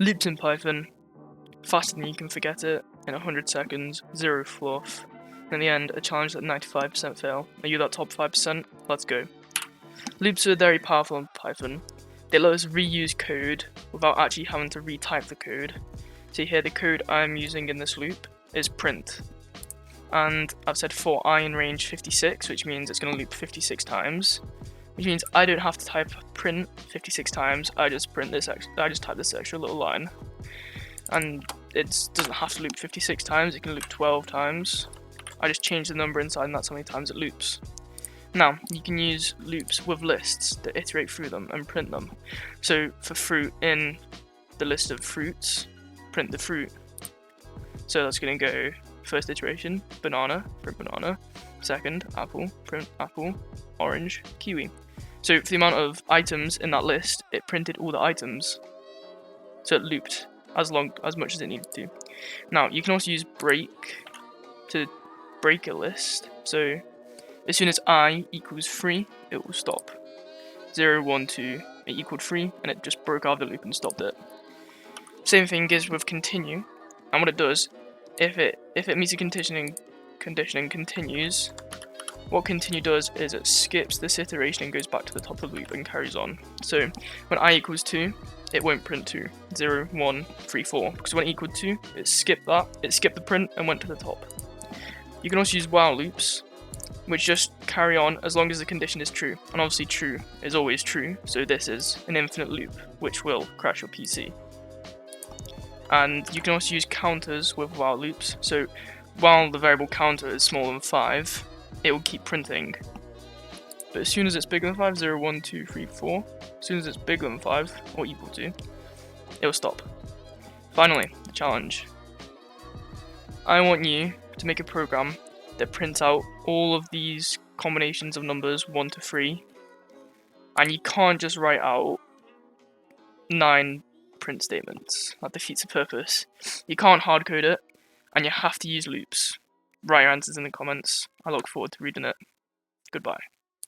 Loops in Python, faster than you can forget it, in 100 seconds, zero fluff. And in the end, a challenge that 95% fail. Are you that top 5%? Let's go. Loops are very powerful in Python. They let us reuse code without actually having to retype the code. See here, the code I'm using in this loop is print. And I've said for I in range 56, which means it's going to loop 56 times. Which means I don't have to type print 56 times, I just type this extra little line. And it doesn't have to loop 56 times, it can loop 12 times. I just change the number inside and that's how many times it loops. Now, you can use loops with lists to iterate through them and print them. So for fruit, in the list of fruits, print the fruit. So that's going to go first iteration, banana, print banana. Second, apple, print apple. Orange, kiwi. So for the amount of items in that list, it printed all the items. So it looped as much as it needed to. Now, you can also use break to break a list. So as soon as I equals 3, it will stop. 0, 1, 2, it equaled 3, and it just broke out of the loop and stopped it. Same thing is with continue, and what it does, if it meets a conditioning continues, what continue does is it skips this iteration and goes back to the top of the loop and carries on. So when I equals 2, it won't print 2, 0, 1, 3, 4, because when it equaled 2, it skipped the print and went to the top. You can also use while loops, which just carry on as long as the condition is true, and obviously true is always true, so this is an infinite loop, which will crash your PC. And you can also use counters with while loops, so while the variable counter is smaller than 5, it will keep printing. But as soon as it's bigger than 5, 0, 1, 2, 3, 4, as soon as it's bigger than 5, or equal to, it will stop. Finally, the challenge. I want you to make a program that prints out all of these combinations of numbers 1 to 3, and you can't just write out 9 print statements. That defeats the purpose. You can't hardcode it, and you have to use loops. Write your answers in the comments. I look forward to reading it. Goodbye.